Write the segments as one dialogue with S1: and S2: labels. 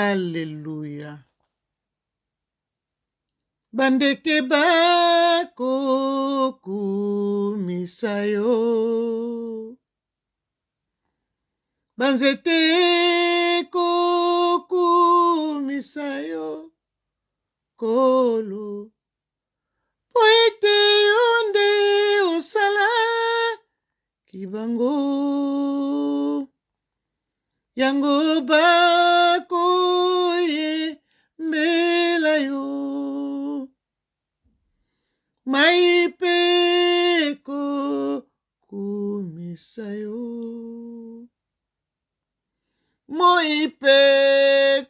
S1: Alléluia. Bandeke bakokumisa yo, banzete kokumisa yo, kolo po ete yo nde osala kibango, yango bakoyembela yo, mai pe kokumisa yo, moi pe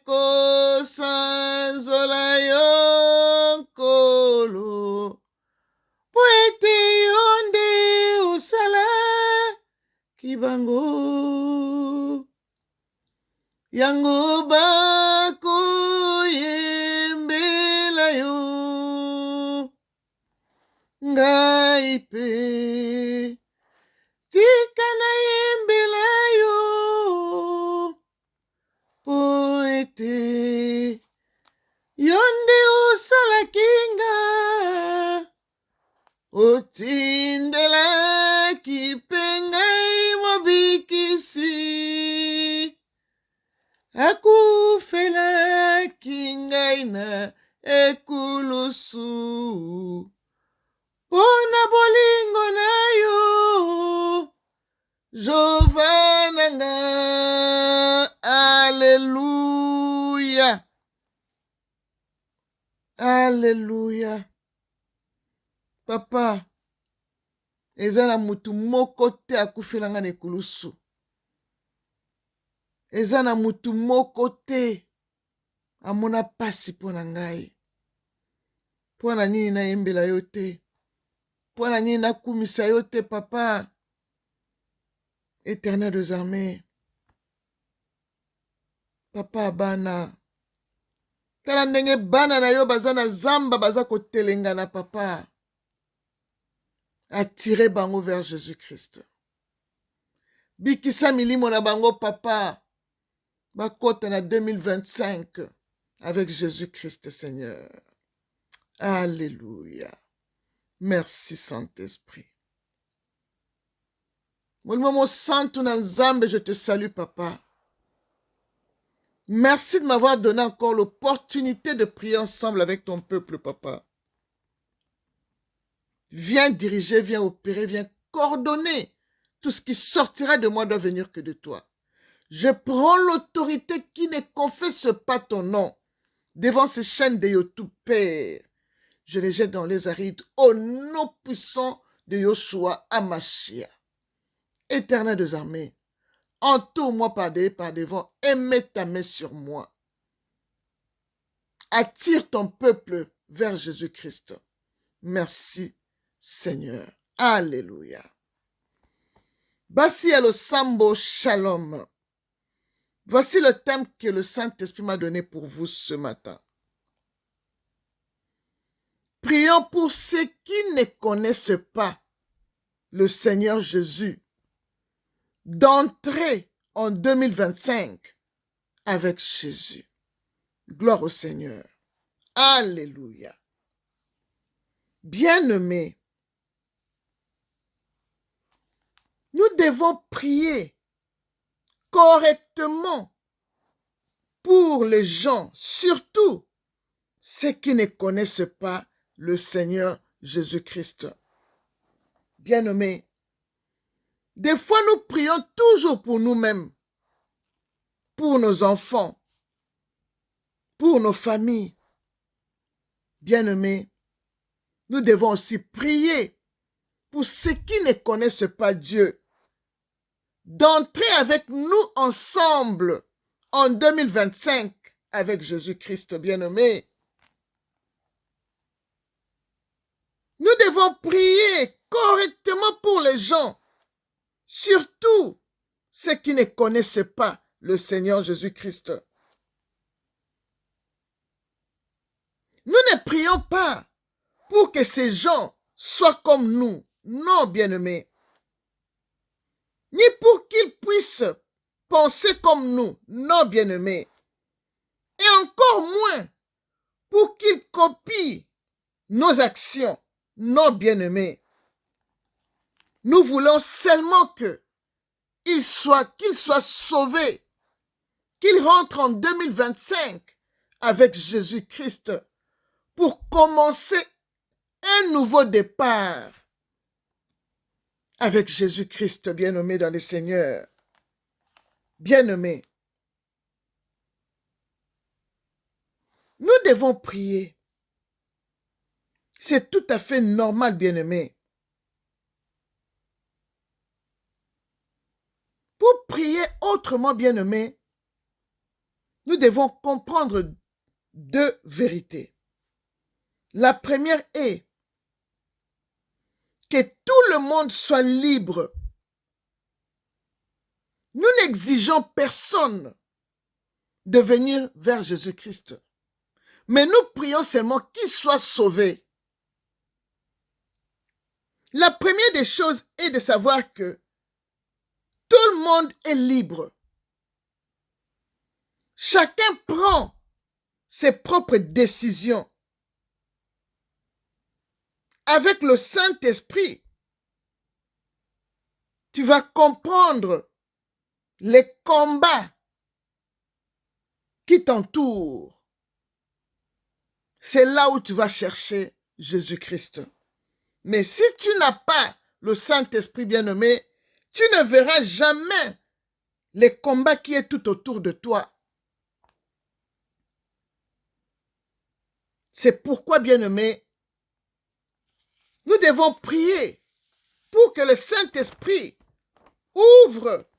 S1: kosanzola yo nkolo, po ete yo nde osala kibango, yango bakoyembela yo, ngai pe tika nayembela yo, po ete yo nde osalaki nga, otindelaki mpe ngai mobikisi, akufelaki ngai na ekulusu, pona bolingo na yo, Jehova nanga. Alléluia. Alléluia. Papa, eza na mutu moko te akufelanga na ekulusu. Eza na mutu moko te amona pasi mpo na ngai. Mpo na nini nayembela yo te? Mpo na nini nakumisa yo te, papa? Éternel des armées, papa bana, tala ndenge bana na yo baza na zamba, baza kotelenga na papa. Attirez bango vers Jésus-Christ. Bikisa milimo na bango, papa. Bakota na 2025 avec Jésus-Christ, Seigneur. Alléluia. Merci, Saint-Esprit. Mon santo na Nzambe, je te salue, papa. Merci de m'avoir donné encore l'opportunité de prier ensemble avec ton peuple, papa. Viens diriger, viens opérer, viens coordonner. Tout ce qui sortira de moi doit venir que de toi. Je prends l'autorité qui ne confesse pas ton nom devant ces chaînes de YouTube, Père. Je les jette dans les arides au nom puissant de Yoshua Amashia. Éternel des armées, entoure-moi par devant et mets ta main sur moi. Attire ton peuple vers Jésus-Christ. Merci, Seigneur. Alléluia. Basi alo sambo shalom. Voici le thème que le Saint-Esprit m'a donné pour vous ce matin. Prions pour ceux qui ne connaissent pas le Seigneur Jésus, d'entrer en 2025 avec Jésus. Gloire au Seigneur. Alléluia. Bien-aimés, nous devons prier correctement pour les gens, surtout ceux qui ne connaissent pas le Seigneur Jésus-Christ. Bien-aimés, des fois nous prions toujours pour nous-mêmes, pour nos enfants, pour nos familles. Bien-aimés, nous devons aussi prier pour ceux qui ne connaissent pas Dieu, d'entrer avec nous ensemble en 2025 avec Jésus-Christ, bien-aimé. Nous devons prier correctement pour les gens, surtout ceux qui ne connaissent pas le Seigneur Jésus-Christ. Nous ne prions pas pour que ces gens soient comme nous, non, bien-aimés, ni pour qu'ils puissent penser comme nous, non, bien-aimés. encore moins pour qu'il copie nos actions. Non, bien-aimés. Nous voulons seulement qu'il soit sauvé, qu'il rentre en 2025 avec Jésus-Christ pour commencer un nouveau départ avec Jésus-Christ, bien-aimé dans le Seigneur. Bien-aimé, nous devons prier. C'est tout à fait normal, bien-aimé. Pour prier autrement, bien-aimé, nous devons comprendre deux vérités. La première est que tout le monde soit libre. Nous n'exigeons personne de venir vers Jésus-Christ. Mais nous prions seulement qu'il soit sauvé. La première des choses est de savoir que tout le monde est libre. Chacun prend ses propres décisions. Avec le Saint-Esprit, tu vas comprendre les combats qui t'entourent. C'est là où tu vas chercher Jésus-Christ. Mais si tu n'as pas le Saint-Esprit bien-aimé, tu ne verras jamais les combats qui sont tout autour de toi. C'est pourquoi, bien-aimé, nous devons prier pour que le Saint-Esprit ouvre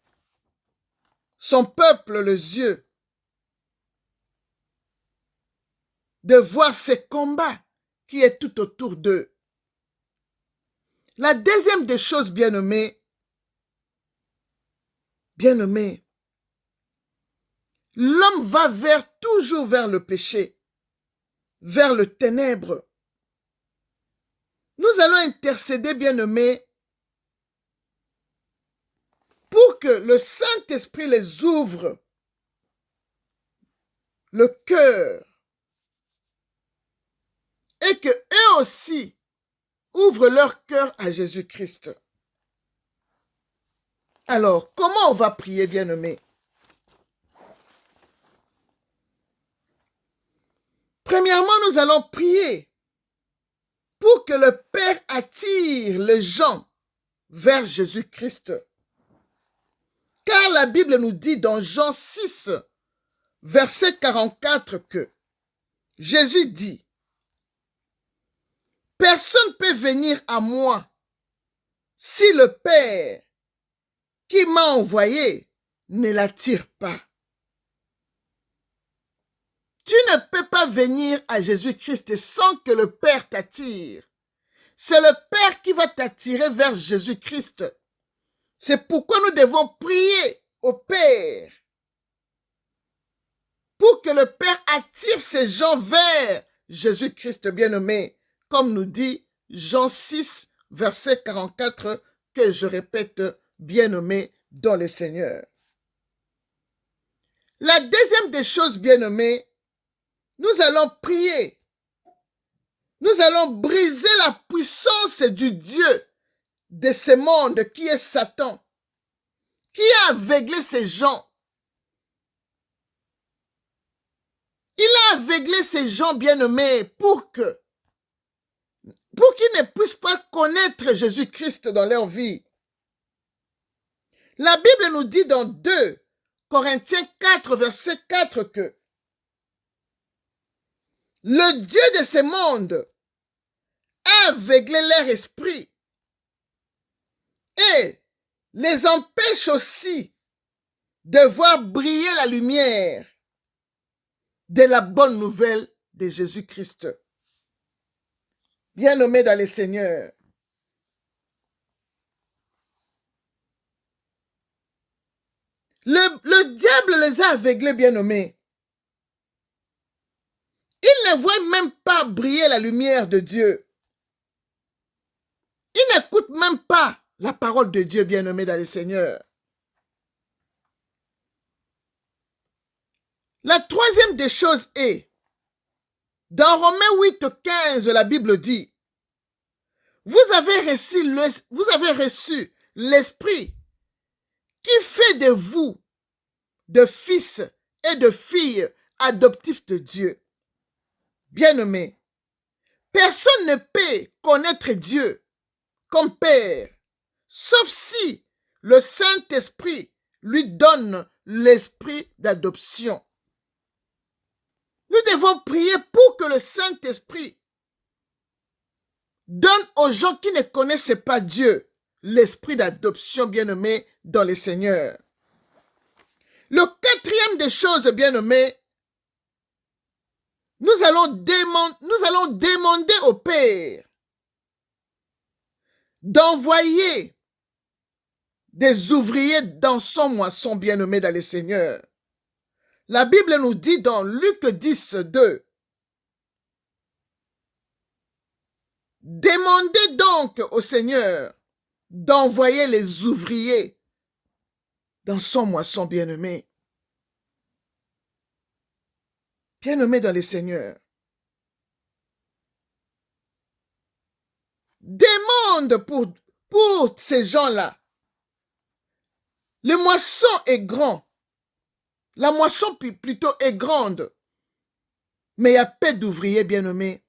S1: son peuple les yeux de voir ces combats qui est tout autour d'eux. La deuxième des choses, bien-aimés, l'homme va toujours vers le péché, vers le ténèbre. Nous allons intercéder, bien-aimés, pour que le Saint-Esprit les ouvre le cœur et que eux aussi ouvrent leur cœur à Jésus-Christ. Alors, comment on va prier, bien-aimés? Premièrement, nous allons prier pour que le Père attire les gens vers Jésus-Christ. Car la Bible nous dit dans Jean 6, verset 44 que Jésus dit: « Personne ne peut venir à moi si le Père qui m'a envoyé ne l'attire pas. » Tu ne peux pas venir à Jésus-Christ sans que le Père t'attire. C'est le Père qui va t'attirer vers Jésus-Christ. C'est pourquoi nous devons prier au Père pour que le Père attire ces gens vers Jésus-Christ bien-aimé, comme nous dit Jean 6, verset 44, que je répète, bien-aimé dans le Seigneur. La deuxième des choses, bien-aimés, nous allons prier. Nous allons briser la puissance du Dieu de ce monde qui est Satan, qui a aveuglé ces gens. Il a aveuglé ces gens bien-aimés pour qu'ils ne puissent pas connaître Jésus-Christ dans leur vie. La Bible nous dit dans 2 Corinthiens 4, verset 4 que le Dieu de ce monde a aveuglé leur esprit et les empêche aussi de voir briller la lumière de la bonne nouvelle de Jésus-Christ. Bien-aimés dans le Seigneur, le diable les a aveuglés, bien-aimés. Ils ne voient même pas briller la lumière de Dieu. Ils n'écoutent même pas la parole de Dieu, bien-aimés dans le Seigneur. La troisième des choses est, dans Romains 8:15, la Bible dit, vous avez reçu l'Esprit qui fait de vous de fils et de filles adoptifs de Dieu. Bien-aimés, personne ne peut connaître Dieu comme Père, sauf si le Saint-Esprit lui donne l'esprit d'adoption. Nous devons prier pour que le Saint-Esprit donne aux gens qui ne connaissent pas Dieu l'esprit d'adoption, bien-aimé, dans le Seigneur. Le quatrième des choses, bien-aimé, nous allons demander au Père d'envoyer des ouvriers dans son moisson, bien-aimé, dans le Seigneur. La Bible nous dit dans Luc 10:2, demandez donc au Seigneur d'envoyer les ouvriers dans son moisson, bien-aimé. Bien-aimé dans le Seigneur. Demande pour ces gens-là. Le moisson est grand. La moisson plutôt est grande. Mais il y a peu d'ouvriers, bien-aimés.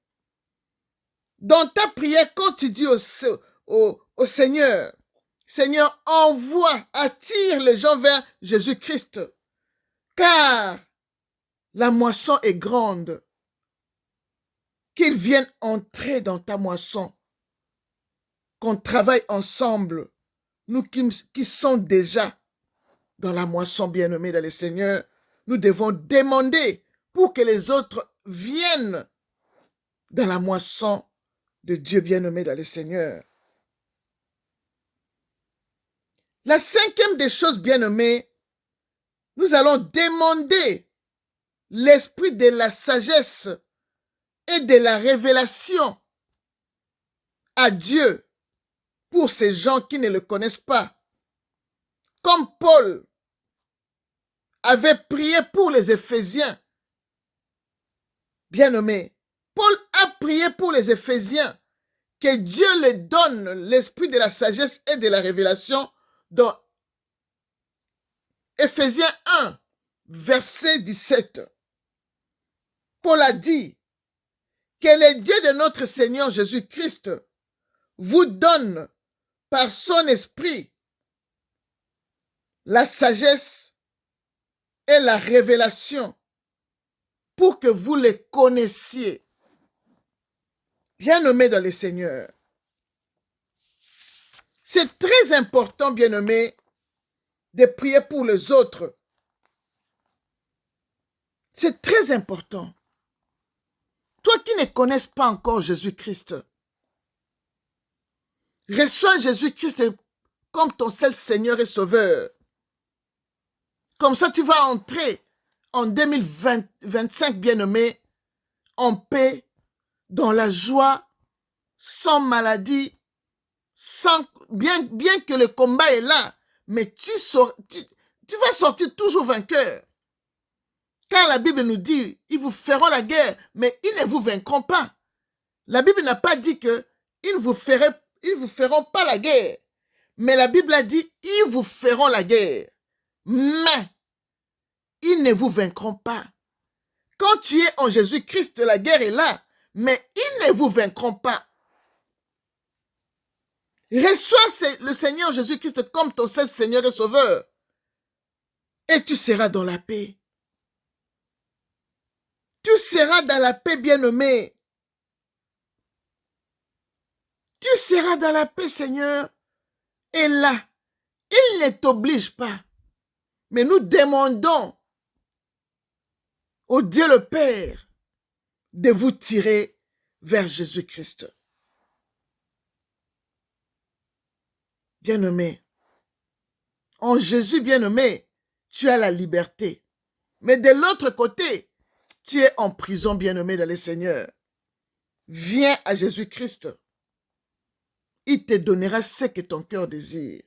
S1: Dans ta prière, quand tu dis au Seigneur, Seigneur, envoie, attire les gens vers Jésus-Christ. Car la moisson est grande. Qu'ils viennent entrer dans ta moisson. Qu'on travaille ensemble. Nous qui sommes déjà dans la moisson, bien-aimée dans le Seigneur, nous devons demander pour que les autres viennent dans la moisson de Dieu, bien-aimé dans le Seigneur. La cinquième des choses, bien-aimées, nous allons demander l'esprit de la sagesse et de la révélation à Dieu pour ces gens qui ne le connaissent pas. Comme Paul avait prié pour les Éphésiens. Bien-aimés, Paul a prié pour les Éphésiens que Dieu leur donne l'esprit de la sagesse et de la révélation dans Éphésiens 1, verset 17. Paul a dit que le Dieu de notre Seigneur Jésus-Christ vous donne par son esprit la sagesse et la révélation pour que vous les connaissiez. Bien-aimés dans le Seigneur. C'est très important, bien-aimés, de prier pour les autres. C'est très important. Toi qui ne connais pas encore Jésus-Christ, reçois Jésus-Christ comme ton seul Seigneur et Sauveur. Comme ça, tu vas entrer en 2025, bien-aimé, en paix, dans la joie, sans maladie, bien que le combat est là, mais tu vas sortir toujours vainqueur. Car la Bible nous dit, ils vous feront la guerre, mais ils ne vous vaincront pas. La Bible n'a pas dit que ils vous feront pas la guerre. Mais la Bible a dit, ils vous feront la guerre. Mais ils ne vous vaincront pas. Quand tu es en Jésus-Christ, la guerre est là, mais ils ne vous vaincront pas. Reçois le Seigneur Jésus-Christ comme ton seul Seigneur et Sauveur. Et tu seras dans la paix. Tu seras dans la paix, bien-aimé. Tu seras dans la paix, Seigneur. Et là, il ne t'oblige pas. Mais nous demandons au Dieu le Père de vous tirer vers Jésus-Christ. Bien-aimé, en Jésus, bien-aimé, tu as la liberté. Mais de l'autre côté, tu es en prison, bien-aimé, dans le Seigneur. Viens à Jésus-Christ. Il te donnera ce que ton cœur désire.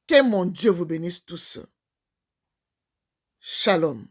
S1: Que mon Dieu vous bénisse tous. Shalom.